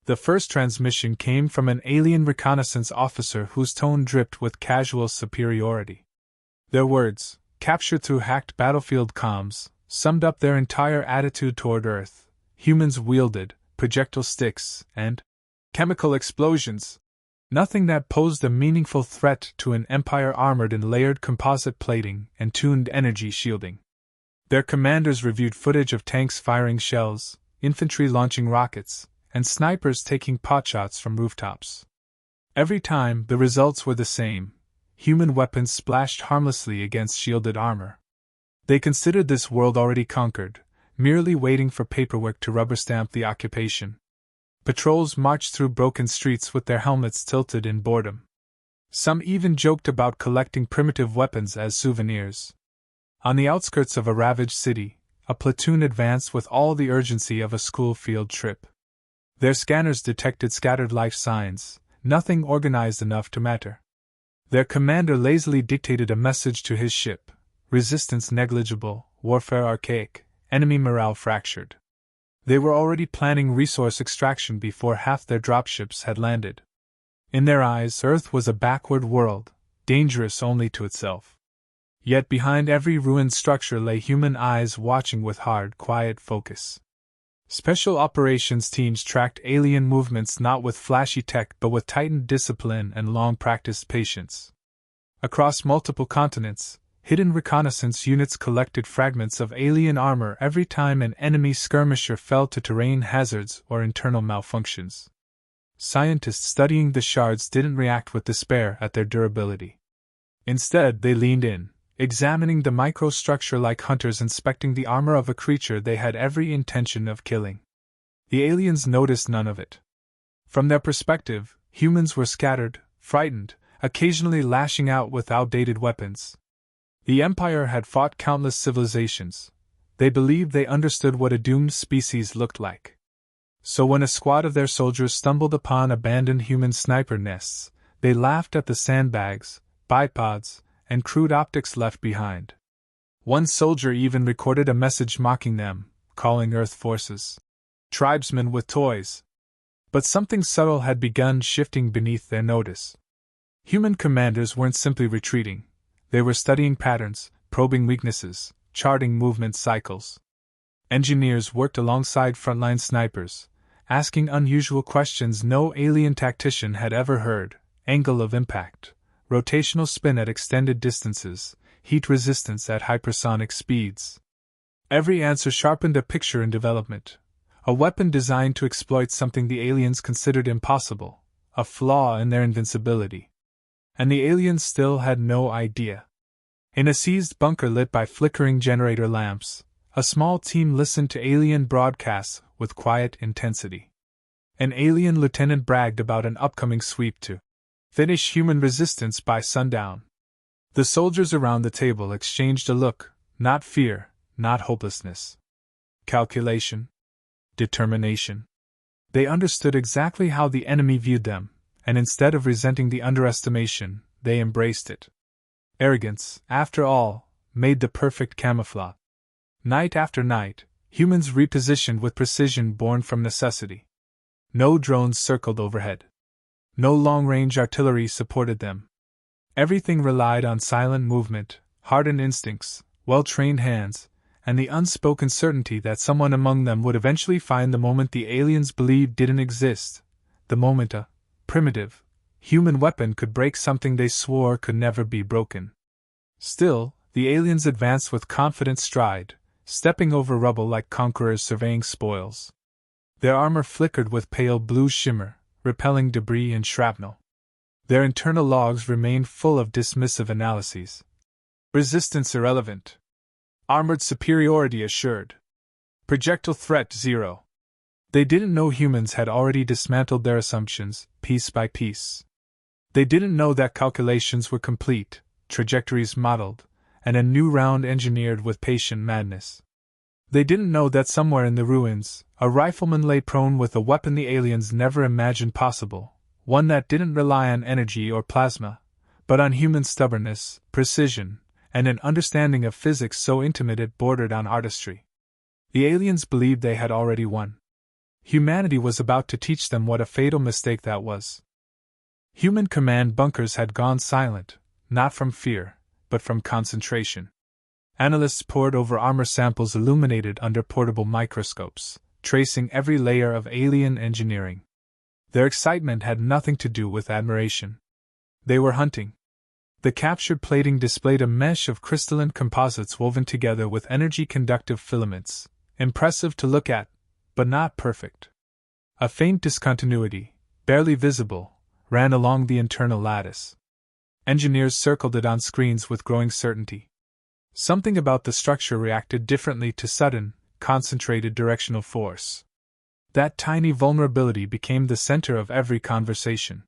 The first transmission came from an alien reconnaissance officer whose tone dripped with casual superiority. Their words, captured through hacked battlefield comms, summed up their entire attitude toward Earth. Humans wielded projectile sticks and chemical explosions. Nothing that posed a meaningful threat to an empire armored in layered composite plating and tuned energy shielding. Their commanders reviewed footage of tanks firing shells, infantry launching rockets, and snipers taking potshots from rooftops. Every time, the results were the same. Human weapons splashed harmlessly against shielded armor. They considered this world already conquered, merely waiting for paperwork to rubber stamp the occupation. Patrols marched through broken streets with their helmets tilted in boredom. Some even joked about collecting primitive weapons as souvenirs. On the outskirts of a ravaged city, a platoon advanced with all the urgency of a school field trip. Their scanners detected scattered life signs, nothing organized enough to matter. Their commander lazily dictated a message to his ship: resistance negligible, warfare archaic, enemy morale fractured. They were already planning resource extraction before half their dropships had landed. In their eyes, Earth was a backward world, dangerous only to itself. Yet behind every ruined structure lay human eyes watching with hard, quiet focus. Special operations teams tracked alien movements not with flashy tech but with tightened discipline and long-practiced patience. Across multiple continents, hidden reconnaissance units collected fragments of alien armor every time an enemy skirmisher fell to terrain hazards or internal malfunctions. Scientists studying the shards didn't react with despair at their durability. Instead, they leaned in, examining the microstructure like hunters inspecting the armor of a creature they had every intention of killing. The aliens noticed none of it. From their perspective, humans were scattered, frightened, occasionally lashing out with outdated weapons. The Empire had fought countless civilizations. They believed they understood what a doomed species looked like. So when a squad of their soldiers stumbled upon abandoned human sniper nests, they laughed at the sandbags, bipods, and crude optics left behind. One soldier even recorded a message mocking them, calling Earth forces tribesmen with toys. But something subtle had begun shifting beneath their notice. Human commanders weren't simply retreating. They were studying patterns, probing weaknesses, charting movement cycles. Engineers worked alongside frontline snipers, asking unusual questions no alien tactician had ever heard: angle of impact, rotational spin at extended distances, heat resistance at hypersonic speeds. Every answer sharpened a picture in development, a weapon designed to exploit something the aliens considered impossible, a flaw in their invincibility. And the aliens still had no idea. In a seized bunker lit by flickering generator lamps, a small team listened to alien broadcasts with quiet intensity. An alien lieutenant bragged about an upcoming sweep to finish human resistance by sundown. The soldiers around the table exchanged a look, not fear, not hopelessness. Calculation. Determination. They understood exactly how the enemy viewed them, and instead of resenting the underestimation, they embraced it. Arrogance, after all, made the perfect camouflage. Night after night, humans repositioned with precision born from necessity. No drones circled overhead. No long-range artillery supported them. Everything relied on silent movement, hardened instincts, well-trained hands, and the unspoken certainty that someone among them would eventually find the moment the aliens believed didn't exist, the moment a primitive, human weapon could break something they swore could never be broken. Still, the aliens advanced with confident stride, stepping over rubble like conquerors surveying spoils. Their armor flickered with pale blue shimmer, repelling debris and shrapnel. Their internal logs remained full of dismissive analyses. Resistance irrelevant. Armored superiority assured. Projectile threat 0. They didn't know humans had already dismantled their assumptions, piece by piece. They didn't know that calculations were complete, trajectories modeled, and a new round engineered with patient madness. They didn't know that somewhere in the ruins, a rifleman lay prone with a weapon the aliens never imagined possible, one that didn't rely on energy or plasma, but on human stubbornness, precision, and an understanding of physics so intimate it bordered on artistry. The aliens believed they had already won. Humanity was about to teach them what a fatal mistake that was. Human command bunkers had gone silent, not from fear, but from concentration. Analysts pored over armor samples illuminated under portable microscopes, tracing every layer of alien engineering. Their excitement had nothing to do with admiration. They were hunting. The captured plating displayed a mesh of crystalline composites woven together with energy-conductive filaments, impressive to look at, but not perfect. A faint discontinuity, barely visible, ran along the internal lattice. Engineers circled it on screens with growing certainty. Something about the structure reacted differently to sudden, concentrated directional force. That tiny vulnerability became the center of every conversation.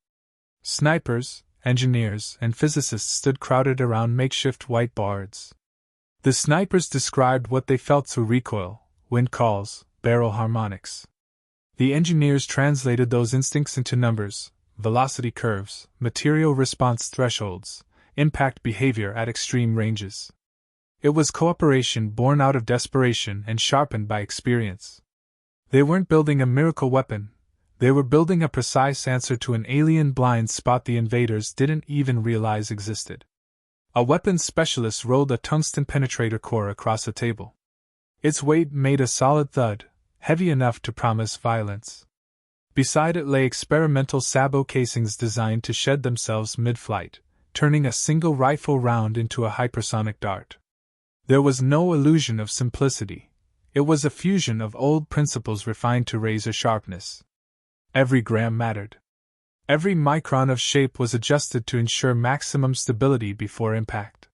Snipers, engineers, and physicists stood crowded around makeshift whiteboards. The snipers described what they felt through recoil, wind calls, barrel harmonics. The engineers translated those instincts into numbers, velocity curves, material response thresholds, impact behavior at extreme ranges. It was cooperation born out of desperation and sharpened by experience. They weren't building a miracle weapon, they were building a precise answer to an alien blind spot the invaders didn't even realize existed. A weapons specialist rolled a tungsten penetrator core across a table. Its weight made a solid thud, heavy enough to promise violence. Beside it lay experimental sabot casings designed to shed themselves mid-flight, turning a single rifle round into a hypersonic dart. There was no illusion of simplicity. It was a fusion of old principles refined to razor sharpness. Every gram mattered. Every micron of shape was adjusted to ensure maximum stability before impact.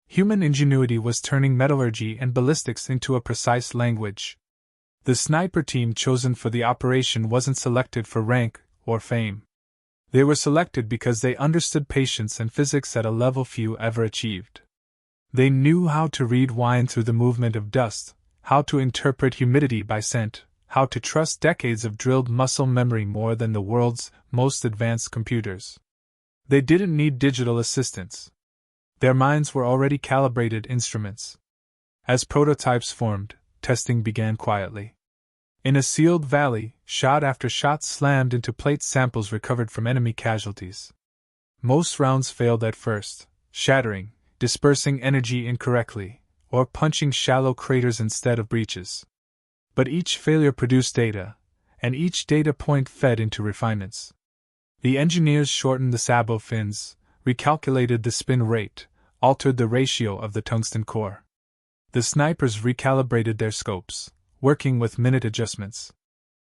Human ingenuity was turning metallurgy and ballistics into a precise language. The sniper team chosen for the operation wasn't selected for rank or fame. They were selected because they understood patience and physics at a level few ever achieved. They knew how to read wine through the movement of dust, how to interpret humidity by scent, how to trust decades of drilled muscle memory more than the world's most advanced computers. They didn't need digital assistance. Their minds were already calibrated instruments. As prototypes formed, testing began quietly. In a sealed valley, shot after shot slammed into plate samples recovered from enemy casualties. Most rounds failed at first, shattering, dispersing energy incorrectly, or punching shallow craters instead of breaches. But each failure produced data, and each data point fed into refinements. The engineers shortened the sabot fins, recalculated the spin rate, altered the ratio of the tungsten core. The snipers recalibrated their scopes, working with minute adjustments.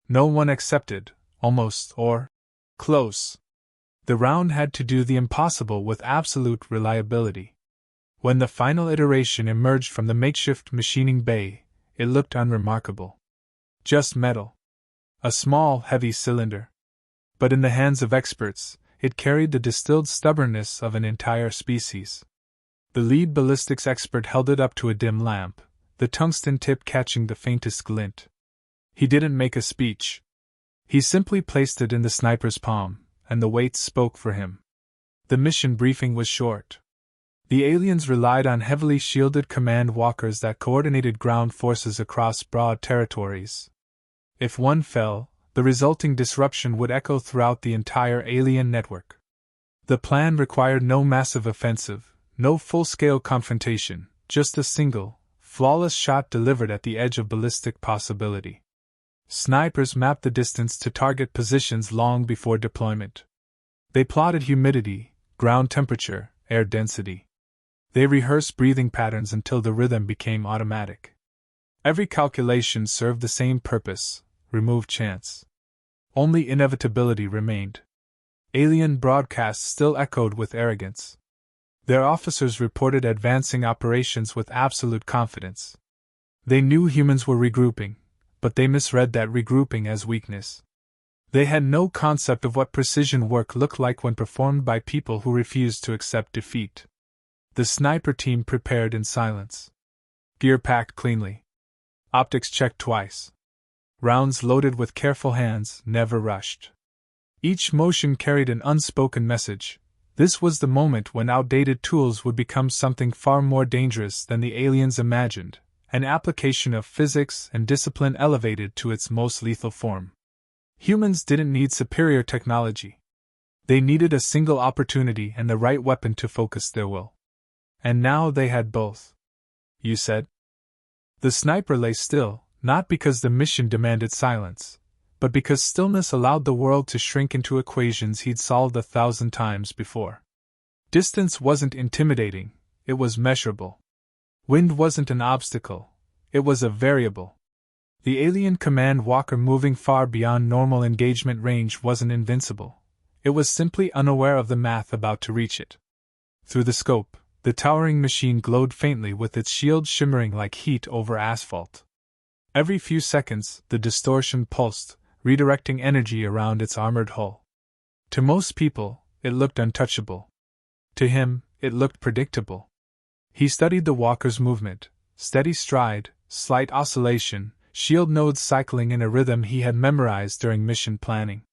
No one accepted, almost, or close. The round had to do the impossible with absolute reliability. When the final iteration emerged from the makeshift machining bay, it looked unremarkable. Just metal. A small, heavy cylinder. But in the hands of experts, it carried the distilled stubbornness of an entire species. The lead ballistics expert held it up to a dim lamp, the tungsten tip catching the faintest glint. He didn't make a speech. He simply placed it in the sniper's palm, and the weights spoke for him. The mission briefing was short. The aliens relied on heavily shielded command walkers that coordinated ground forces across broad territories. If one fell, the resulting disruption would echo throughout the entire alien network. The plan required no massive offensive, no full-scale confrontation, just a single, flawless shot delivered at the edge of ballistic possibility. Snipers mapped the distance to target positions long before deployment. They plotted humidity, ground temperature, air density. They rehearsed breathing patterns until the rhythm became automatic. Every calculation served the same purpose: remove chance. Only inevitability remained. Alien broadcasts still echoed with arrogance. Their officers reported advancing operations with absolute confidence. They knew humans were regrouping, but they misread that regrouping as weakness. They had no concept of what precision work looked like when performed by people who refused to accept defeat. The sniper team prepared in silence. Gear packed cleanly. Optics checked twice. Rounds loaded with careful hands, never rushed. Each motion carried an unspoken message. This was the moment when outdated tools would become something far more dangerous than the aliens imagined, an application of physics and discipline elevated to its most lethal form. Humans didn't need superior technology. They needed a single opportunity and the right weapon to focus their will. And now they had both. You said? The sniper lay still, not because the mission demanded silence, but because stillness allowed the world to shrink into equations he'd solved 1,000 times before. Distance wasn't intimidating, it was measurable. Wind wasn't an obstacle, it was a variable. The alien command walker moving far beyond normal engagement range wasn't invincible. It was simply unaware of the math about to reach it. Through the scope, the towering machine glowed faintly with its shield shimmering like heat over asphalt. Every few seconds, the distortion pulsed, redirecting energy around its armored hull. To most people, it looked untouchable. To him, it looked predictable. He studied the walker's movement, steady stride, slight oscillation, shield nodes cycling in a rhythm he had memorized during mission planning.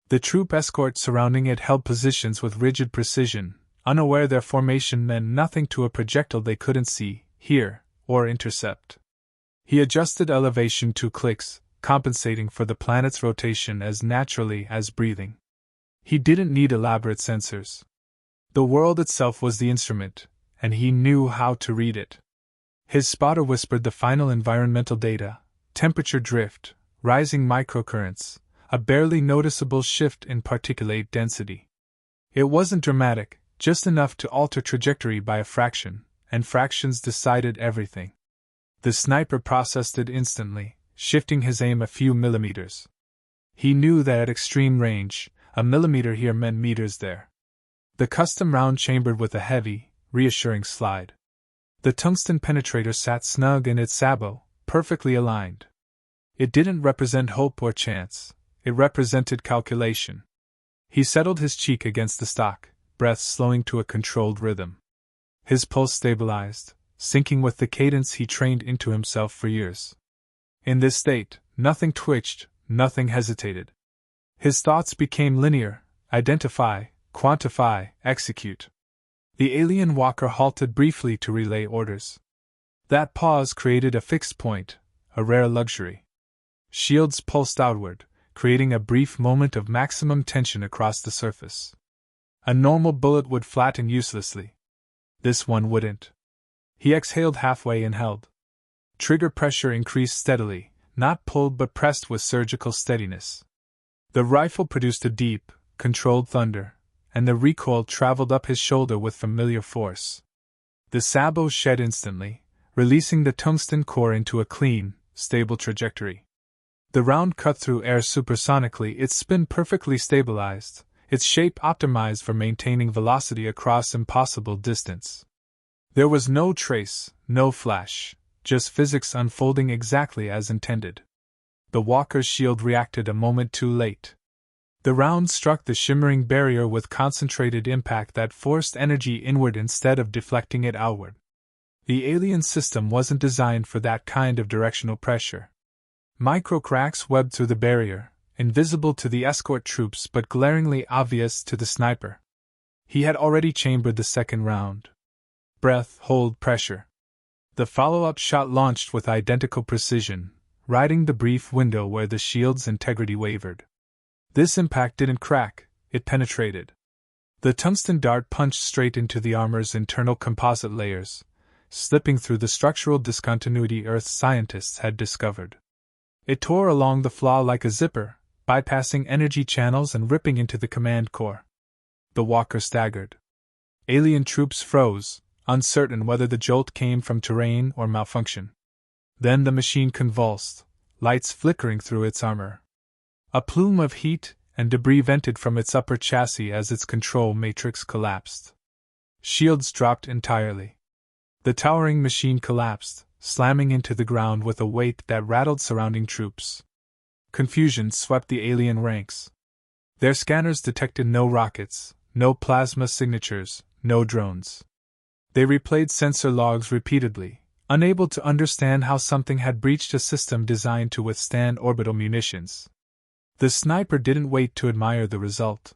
The troop escort surrounding it held positions with rigid precision, unaware their formation meant nothing to a projectile they couldn't see, hear, or intercept. He adjusted elevation 2 clicks, compensating for the planet's rotation as naturally as breathing. He didn't need elaborate sensors. The world itself was the instrument, and he knew how to read it. His spotter whispered the final environmental data: temperature drift, rising microcurrents, a barely noticeable shift in particulate density. It wasn't dramatic, just enough to alter trajectory by a fraction, and fractions decided everything. The sniper processed it instantly, shifting his aim a few millimeters. He knew that at extreme range, a millimeter here meant meters there. The custom round chambered with a heavy, reassuring slide. The tungsten penetrator sat snug in its sabot, perfectly aligned. It didn't represent hope or chance, it represented calculation. He settled his cheek against the stock, breath slowing to a controlled rhythm. His pulse stabilized, syncing with the cadence he trained into himself for years. In this state, nothing twitched, nothing hesitated. His thoughts became linear: identify, quantify, execute. The alien walker halted briefly to relay orders. That pause created a fixed point, a rare luxury. Shields pulsed outward, creating a brief moment of maximum tension across the surface. A normal bullet would flatten uselessly. This one wouldn't. He exhaled halfway and held. Trigger pressure increased steadily, not pulled but pressed with surgical steadiness. The rifle produced a deep, controlled thunder, and the recoil traveled up his shoulder with familiar force. The sabot shed instantly, releasing the tungsten core into a clean, stable trajectory. The round cut through air supersonically, its spin perfectly stabilized, its shape optimized for maintaining velocity across impossible distance. There was no trace, no flash, just physics unfolding exactly as intended. The walker's shield reacted a moment too late. The round struck the shimmering barrier with concentrated impact that forced energy inward instead of deflecting it outward. The alien system wasn't designed for that kind of directional pressure. Micro cracks webbed through the barrier, invisible to the escort troops but glaringly obvious to the sniper. He had already chambered the second round. Breath, hold, pressure. The follow-up shot launched with identical precision, riding the brief window where the shield's integrity wavered. This impact didn't crack, it penetrated. The tungsten dart punched straight into the armor's internal composite layers, slipping through the structural discontinuity Earth's scientists had discovered. It tore along the flaw like a zipper, bypassing energy channels and ripping into the command core. The walker staggered. Alien troops froze, uncertain whether the jolt came from terrain or malfunction. Then the machine convulsed, lights flickering through its armor. A plume of heat and debris vented from its upper chassis as its control matrix collapsed. Shields dropped entirely. The towering machine collapsed, slamming into the ground with a weight that rattled surrounding troops. Confusion swept the alien ranks. Their scanners detected no rockets, no plasma signatures, no drones. They replayed sensor logs repeatedly, unable to understand how something had breached a system designed to withstand orbital munitions. The sniper didn't wait to admire the result.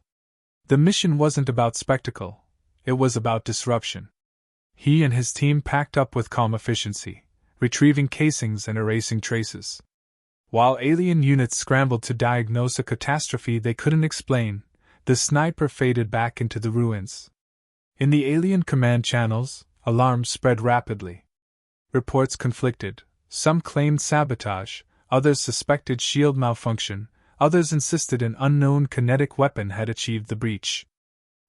The mission wasn't about spectacle, it was about disruption. He and his team packed up with calm efficiency, retrieving casings and erasing traces. While alien units scrambled to diagnose a catastrophe they couldn't explain, the sniper faded back into the ruins. In the alien command channels, alarms spread rapidly. Reports conflicted. Some claimed sabotage, others suspected shield malfunction, others insisted an unknown kinetic weapon had achieved the breach.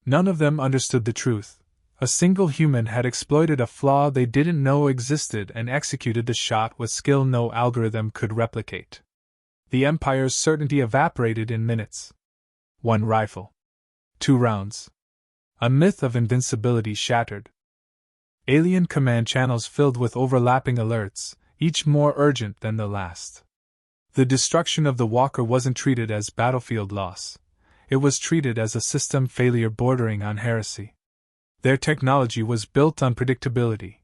None of them understood the truth. A single human had exploited a flaw they didn't know existed and executed the shot with skill no algorithm could replicate. The Empire's certainty evaporated in minutes. 1 rifle. 2 rounds. A myth of invincibility shattered. Alien command channels filled with overlapping alerts, each more urgent than the last. The destruction of the Walker wasn't treated as battlefield loss. It was treated as a system failure bordering on heresy. Their technology was built on predictability,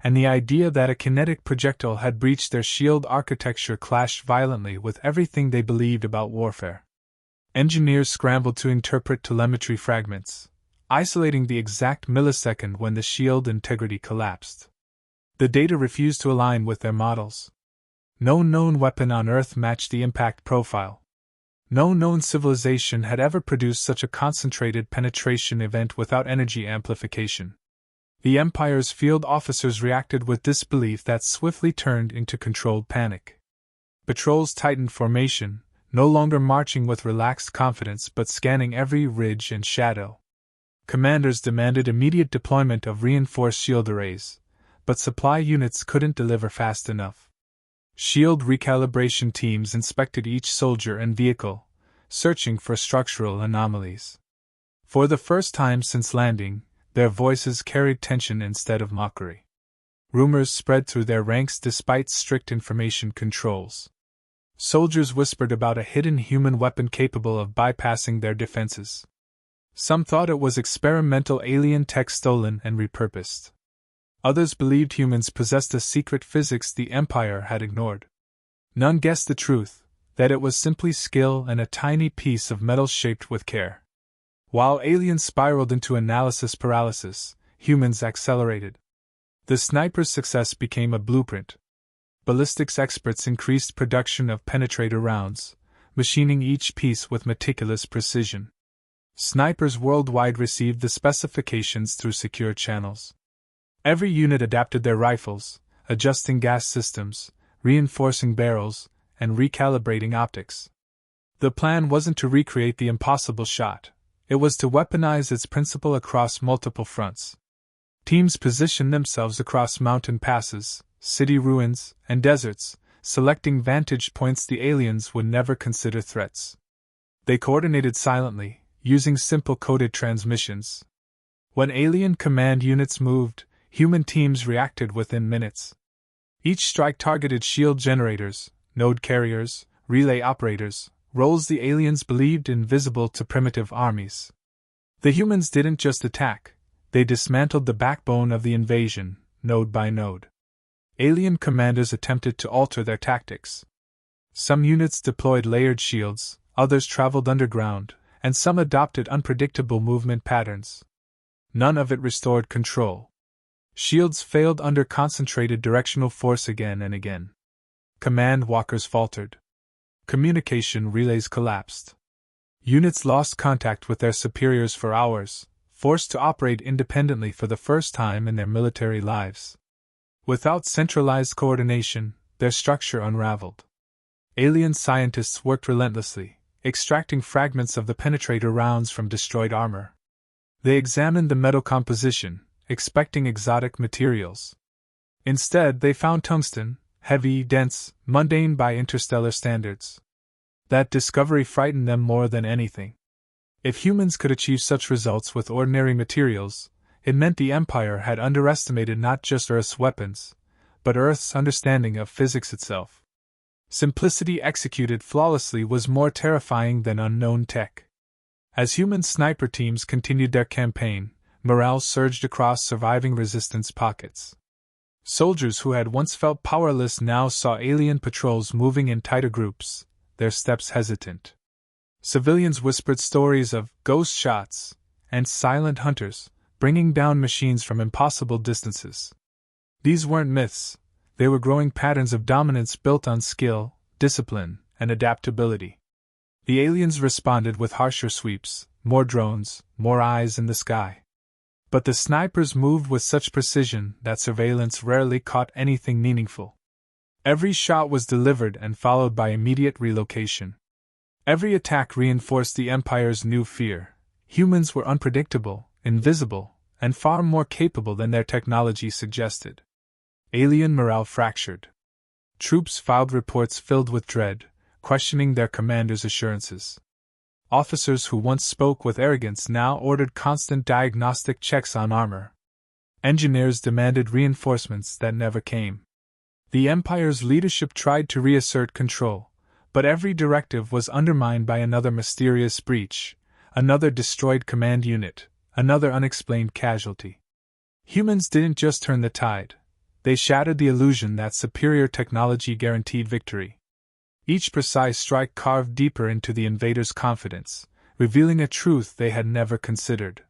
and the idea that a kinetic projectile had breached their shield architecture clashed violently with everything they believed about warfare. Engineers scrambled to interpret telemetry fragments, isolating the exact millisecond when the shield integrity collapsed. The data refused to align with their models. No known weapon on Earth matched the impact profile. No known civilization had ever produced such a concentrated penetration event without energy amplification. The Empire's field officers reacted with disbelief that swiftly turned into controlled panic. Patrols tightened formation, no longer marching with relaxed confidence but scanning every ridge and shadow. Commanders demanded immediate deployment of reinforced shield arrays, but supply units couldn't deliver fast enough. Shield recalibration teams inspected each soldier and vehicle, searching for structural anomalies. For the first time since landing, their voices carried tension instead of mockery. Rumors spread through their ranks despite strict information controls. Soldiers whispered about a hidden human weapon capable of bypassing their defenses. Some thought it was experimental alien tech stolen and repurposed. Others believed humans possessed a secret physics the Empire had ignored. None guessed the truth, that it was simply skill and a tiny piece of metal shaped with care. While aliens spiraled into analysis paralysis, humans accelerated. The sniper's success became a blueprint. Ballistics experts increased production of penetrator rounds, machining each piece with meticulous precision. Snipers worldwide received the specifications through secure channels. Every unit adapted their rifles, adjusting gas systems, reinforcing barrels, and recalibrating optics. The plan wasn't to recreate the impossible shot, it was to weaponize its principle across multiple fronts. Teams positioned themselves across mountain passes, city ruins, and deserts, selecting vantage points the aliens would never consider threats. They coordinated silently, using simple coded transmissions. When alien command units moved, human teams reacted within minutes. Each strike targeted shield generators, node carriers, relay operators, roles the aliens believed invisible to primitive armies. The humans didn't just attack, they dismantled the backbone of the invasion, node by node. Alien commanders attempted to alter their tactics. Some units deployed layered shields, others traveled underground, and some adopted unpredictable movement patterns. None of it restored control. Shields failed under concentrated directional force again and again. Command walkers faltered. Communication relays collapsed. Units lost contact with their superiors for hours, forced to operate independently for the first time in their military lives. Without centralized coordination, their structure unraveled. Alien scientists worked relentlessly, extracting fragments of the penetrator rounds from destroyed armor. They examined the metal composition, expecting exotic materials. Instead, they found tungsten, heavy, dense, mundane by interstellar standards. That discovery frightened them more than anything. If humans could achieve such results with ordinary materials, it meant the Empire had underestimated not just Earth's weapons, but Earth's understanding of physics itself. Simplicity executed flawlessly was more terrifying than unknown tech. As human sniper teams continued their campaign, morale surged across surviving resistance pockets. Soldiers who had once felt powerless now saw alien patrols moving in tighter groups, their steps hesitant. Civilians whispered stories of ghost shots and silent hunters, bringing down machines from impossible distances. These weren't myths, they were growing patterns of dominance built on skill, discipline, and adaptability. The aliens responded with harsher sweeps, more drones, more eyes in the sky. But the snipers moved with such precision that surveillance rarely caught anything meaningful. Every shot was delivered and followed by immediate relocation. Every attack reinforced the Empire's new fear. Humans were unpredictable, invisible, and far more capable than their technology suggested. Alien morale fractured. Troops filed reports filled with dread, questioning their commander's assurances. Officers who once spoke with arrogance now ordered constant diagnostic checks on armor. Engineers demanded reinforcements that never came. The Empire's leadership tried to reassert control, but every directive was undermined by another mysterious breach, another destroyed command unit, another unexplained casualty. Humans didn't just turn the tide, they shattered the illusion that superior technology guaranteed victory. Each precise strike carved deeper into the invaders' confidence, revealing a truth they had never considered.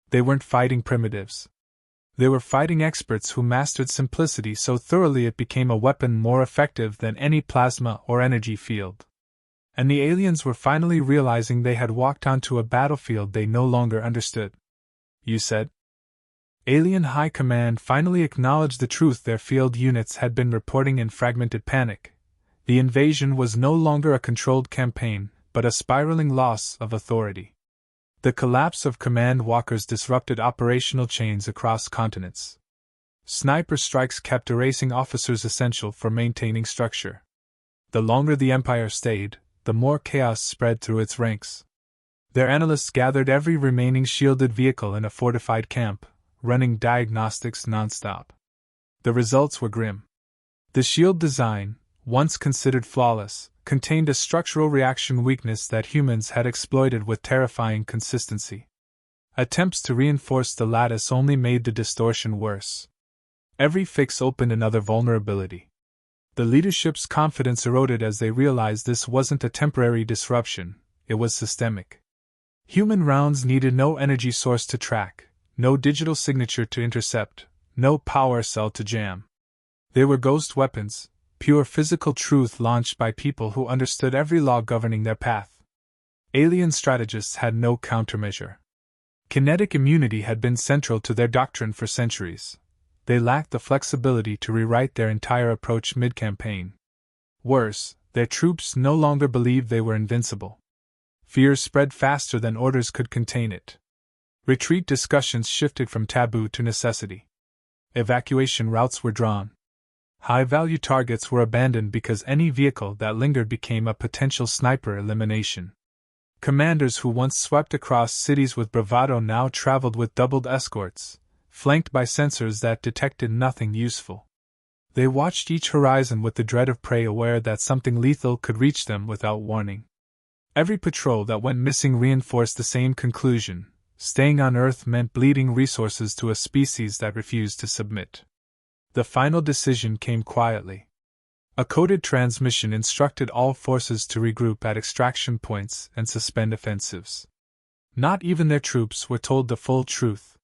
They weren't fighting primitives. They were fighting experts who mastered simplicity so thoroughly it became a weapon more effective than any plasma or energy field. And the aliens were finally realizing they had walked onto a battlefield they no longer understood. You said? Alien High Command finally acknowledged the truth their field units had been reporting in fragmented panic. The invasion was no longer a controlled campaign, but a spiraling loss of authority. The collapse of command walkers disrupted operational chains across continents. Sniper strikes kept erasing officers essential for maintaining structure. The longer the Empire stayed, the more chaos spread through its ranks. Their analysts gathered every remaining shielded vehicle in a fortified camp, running diagnostics nonstop. The results were grim. The shield design, once considered flawless, contained a structural reaction weakness that humans had exploited with terrifying consistency. Attempts to reinforce the lattice only made the distortion worse. Every fix opened another vulnerability. The leadership's confidence eroded as they realized this wasn't a temporary disruption, it was systemic. Human rounds needed no energy source to track, no digital signature to intercept, no power cell to jam. They were ghost weapons, pure physical truth launched by people who understood every law governing their path. Alien strategists had no countermeasure. Kinetic immunity had been central to their doctrine for centuries. They lacked the flexibility to rewrite their entire approach mid-campaign. Worse, their troops no longer believed they were invincible. Fear spread faster than orders could contain it. Retreat discussions shifted from taboo to necessity. Evacuation routes were drawn. High-value targets were abandoned because any vehicle that lingered became a potential sniper elimination. Commanders who once swept across cities with bravado now traveled with doubled escorts, flanked by sensors that detected nothing useful. They watched each horizon with the dread of prey, aware that something lethal could reach them without warning. Every patrol that went missing reinforced the same conclusion: staying on Earth meant bleeding resources to a species that refused to submit. The final decision came quietly. A coded transmission instructed all forces to regroup at extraction points and suspend offensives. Not even their troops were told the full truth.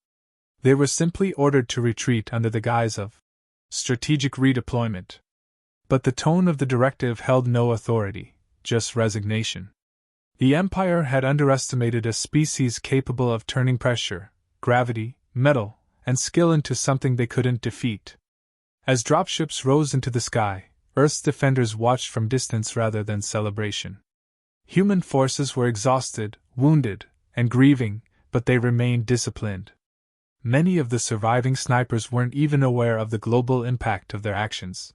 They were simply ordered to retreat under the guise of strategic redeployment. But the tone of the directive held no authority, just resignation. The Empire had underestimated a species capable of turning pressure, gravity, metal, and skill into something they couldn't defeat. As dropships rose into the sky, Earth's defenders watched from distance rather than celebration. Human forces were exhausted, wounded, and grieving, but they remained disciplined. Many of the surviving snipers weren't even aware of the global impact of their actions.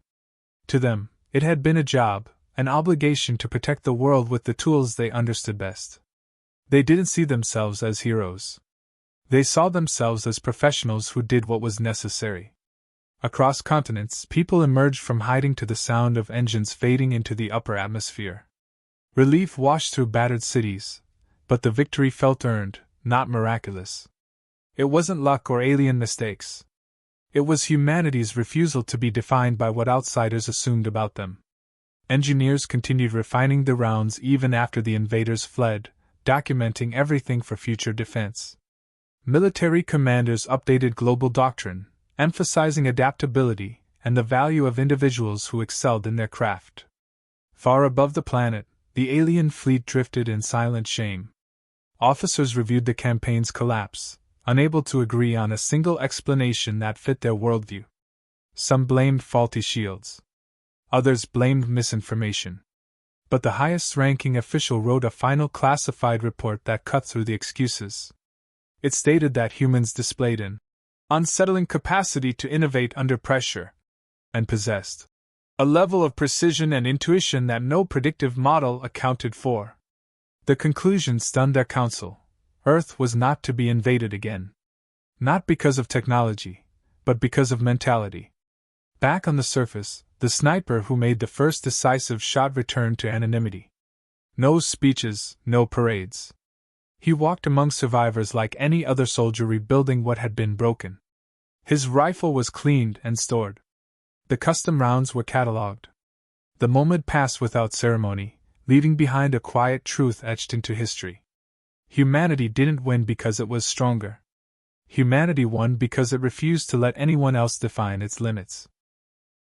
To them, it had been a job, an obligation to protect the world with the tools they understood best. They didn't see themselves as heroes. They saw themselves as professionals who did what was necessary. Across continents, people emerged from hiding to the sound of engines fading into the upper atmosphere. Relief washed through battered cities, but the victory felt earned, not miraculous. It wasn't luck or alien mistakes. It was humanity's refusal to be defined by what outsiders assumed about them. Engineers continued refining the rounds even after the invaders fled, documenting everything for future defense. Military commanders updated global doctrine, emphasizing adaptability and the value of individuals who excelled in their craft. Far above the planet, the alien fleet drifted in silent shame. Officers reviewed the campaign's collapse, unable to agree on a single explanation that fit their worldview. Some blamed faulty shields. Others blamed misinformation. But the highest-ranking official wrote a final classified report that cut through the excuses. It stated that humans displayed an unsettling capacity to innovate under pressure, and possessed a level of precision and intuition that no predictive model accounted for. The conclusion stunned their council. Earth was not to be invaded again. Not because of technology, but because of mentality. Back on the surface, the sniper who made the first decisive shot returned to anonymity. No speeches, no parades. He walked among survivors like any other soldier rebuilding what had been broken. His rifle was cleaned and stored. The custom rounds were catalogued. The moment passed without ceremony, leaving behind a quiet truth etched into history. Humanity didn't win because it was stronger. Humanity won because it refused to let anyone else define its limits.